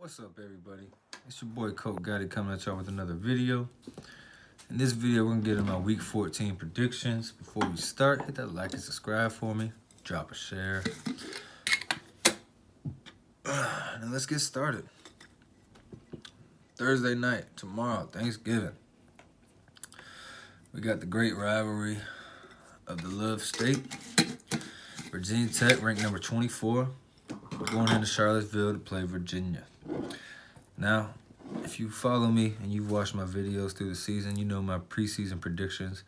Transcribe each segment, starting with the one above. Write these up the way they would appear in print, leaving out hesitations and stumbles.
What's up, everybody? It's your boy Coke Gotti coming at y'all with another video. In this video, we're gonna get in my week 14 predictions. Before we start, hit that like and subscribe for me. Drop a share. Now let's get started. Thursday night, tomorrow, Thanksgiving. We got the great rivalry of the Love State. Virginia Tech ranked number 24. Going into Charlottesville to play Virginia. Now, if you follow me and you've watched my videos through the season, you know my preseason predictions.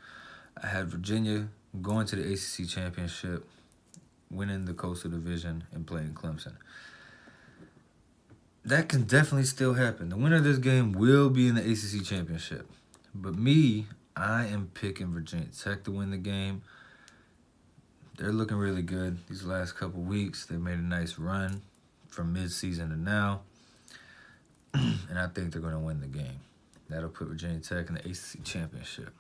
I had Virginia going to the ACC Championship, winning the Coastal Division, and playing Clemson. That can definitely still happen. The winner of this game will be in the ACC Championship. But me, I am picking Virginia Tech to win the game. They're looking really good these last couple weeks. They made a nice run from mid-season to now. And I think they're going to win the game. That'll put Virginia Tech in the ACC Championship.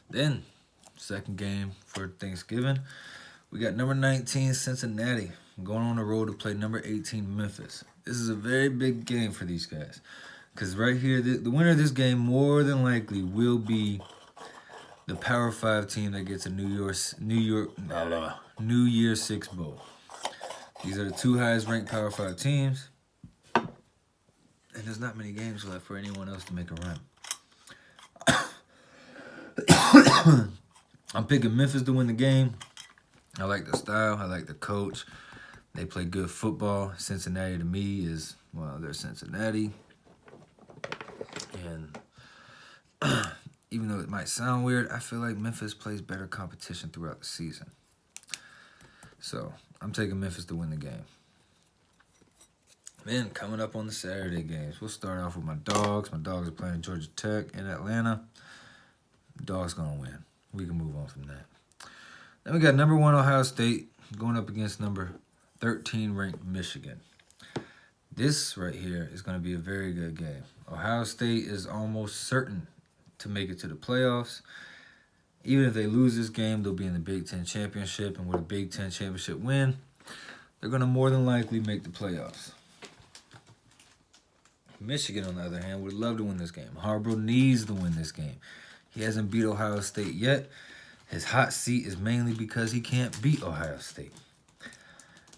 Then, second game for Thanksgiving, we got number 19 Cincinnati going on the road to play number 18 Memphis. This is a very big game for these guys. Because right here, the winner of this game more than likely will be the Power 5 team that gets a New Year's 6 bowl. These are the two highest ranked Power 5 teams. And there's not many games left for anyone else to make a run. I'm picking Memphis to win the game. I like the style. I like the coach. They play good football. Cincinnati to me is, well, they're Cincinnati. And even though it might sound weird, I feel like Memphis plays better competition throughout the season. So, I'm taking Memphis to win the game. Then, coming up on the Saturday games, we'll start off with my dogs. My dogs are playing Georgia Tech in Atlanta. The dogs going to win. We can move on from that. Then we got number 1 Ohio State going up against number 13 ranked Michigan. This right here is going to be a very good game. Ohio State is almost certain to make it to the playoffs. Even if they lose this game, they'll be in the Big Ten Championship. And with a Big Ten Championship win, they're going to more than likely make the playoffs. Michigan, on the other hand, would love to win this game. Harbaugh needs to win this game. He hasn't beat Ohio State yet. His hot seat is mainly because he can't beat Ohio State.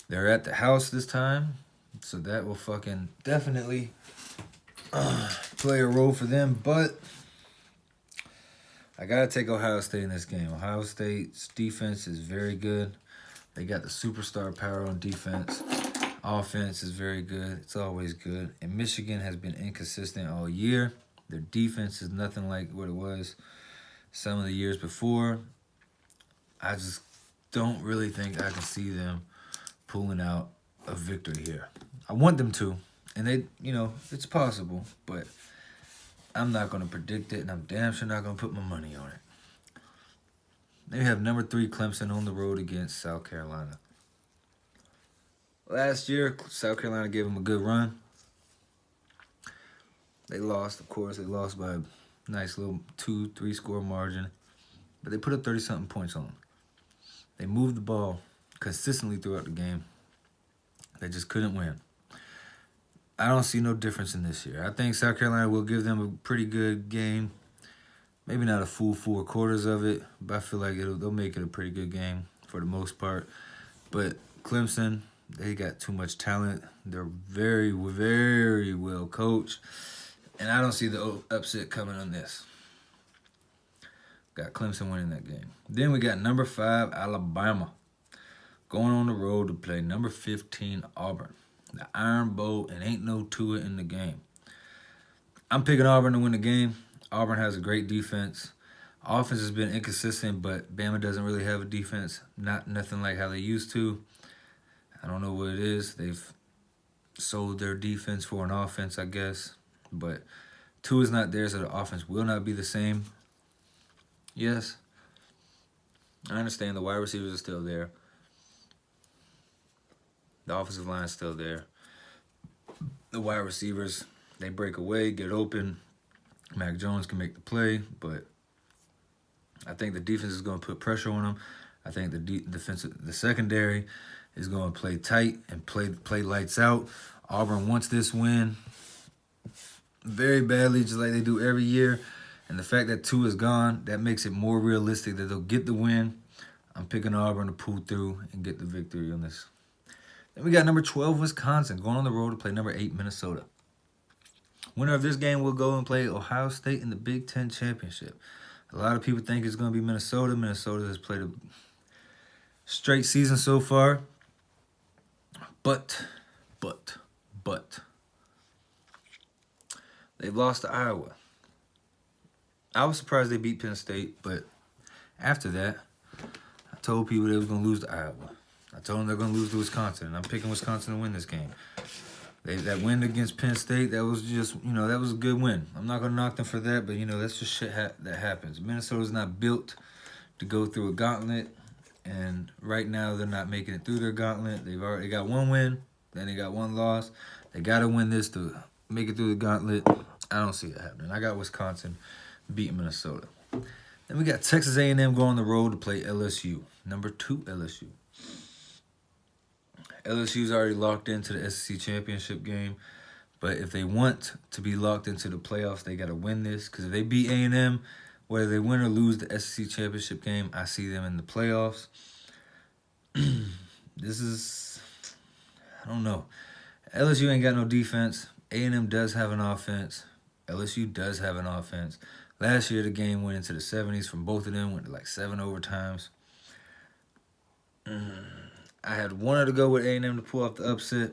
They're at the house this time, so that will fucking definitely play a role for them. But I got to take Ohio State in this game. Ohio State's defense is very good. They got the superstar power on defense. Offense is very good. It's always good. And Michigan has been inconsistent all year. Their defense is nothing like what it was some of the years before. I just don't really think I can see them pulling out a victory here. I want them to. And they, it's possible. But I'm not going to predict it. And I'm damn sure not going to put my money on it. They have number 3 Clemson on the road against South Carolina. Last year, South Carolina gave them a good run. They lost, of course. They lost by a nice little 2-3 score margin. But they put up 30-something points on them. They moved the ball consistently throughout the game. They just couldn't win. I don't see no difference in this year. I think South Carolina will give them a pretty good game. Maybe not a full 4 quarters of it, but I feel like they'll make it a pretty good game for the most part. But Clemson, they got too much talent. They're very, very well coached. And I don't see the upset coming on this. Got Clemson winning that game. Then we got number 5, Alabama, going on the road to play number 15, Auburn. The Iron Bowl, and ain't no to it in the game. I'm picking Auburn to win the game. Auburn has a great defense. Offense has been inconsistent, but Bama doesn't really have a defense. Nothing like how they used to. I don't know what it is. They've sold their defense for an offense, I guess. But Tua is not there, so the offense will not be the same. Yes, I understand the wide receivers are still there. The offensive line is still there. The wide receivers, they break away, get open. Mac Jones can make the play, but I think the defense is going to put pressure on them. I think the secondary is going to play tight and play lights out. Auburn wants this win very badly, just like they do every year. And the fact that 2 is gone, that makes it more realistic that they'll get the win. I'm picking Auburn to pull through and get the victory on this. Then we got number 12, Wisconsin, going on the road to play number 8, Minnesota. Winner of this game will go and play Ohio State in the Big Ten Championship. A lot of people think it's going to be Minnesota. Minnesota has played a straight season so far. But, they've lost to Iowa. I was surprised they beat Penn State, but after that, I told people they was going to lose to Iowa. I told them they're going to lose to Wisconsin, and I'm picking Wisconsin to win this game. That win against Penn State, that was just, that was a good win. I'm not going to knock them for that, but, that's just shit that happens. Minnesota's not built to go through a gauntlet, and right now they're not making it through their gauntlet. They got 1 win, then they got 1 loss. They got to win this to make it through the gauntlet. I don't see it happening. I got Wisconsin beating Minnesota. Then we got Texas A&M going on the road to play LSU, number 2 LSU. LSU's already locked into the SEC championship game, but if they want to be locked into the playoffs, they got to win this. Because if they beat A&M, whether they win or lose the SEC championship game, I see them in the playoffs. This is, I don't know. LSU ain't got no defense. A&M does have an offense. LSU does have an offense. Last year, the game went into the 70s from both of them, went to like 7 overtimes. I had wanted to go with A&M to pull off the upset,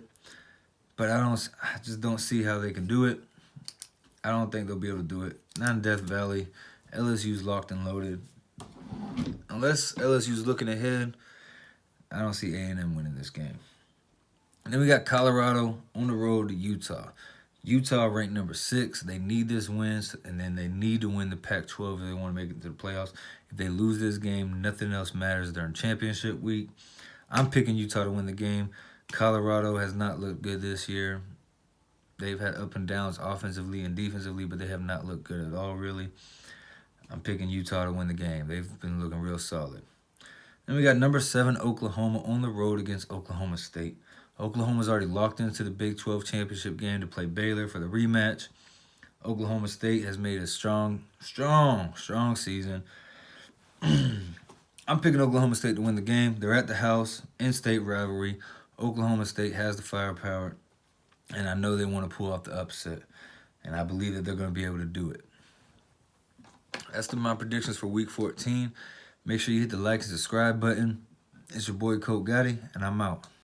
but I just don't see how they can do it. I don't think they'll be able to do it. Not in Death Valley. LSU's locked and loaded. Unless LSU's looking ahead, I don't see A&M winning this game. And then we got Colorado on the road to Utah. Utah ranked number 6. They need this win, and then they need to win the Pac-12 if they want to make it to the playoffs. If they lose this game, nothing else matters during championship week. I'm picking Utah to win the game. Colorado has not looked good this year. They've had up and downs offensively and defensively, but they have not looked good at all, really. I'm picking Utah to win the game. They've been looking real solid. Then we got number 7, Oklahoma, on the road against Oklahoma State. Oklahoma's already locked into the Big 12 championship game to play Baylor for the rematch. Oklahoma State has made a strong season. I'm picking Oklahoma State to win the game. They're at the house, in-state rivalry. Oklahoma State has the firepower, and I know they want to pull off the upset, and I believe that they're going to be able to do it. That's my predictions for Week 14. Make sure you hit the like and subscribe button. It's your boy, Coach Gotti, and I'm out.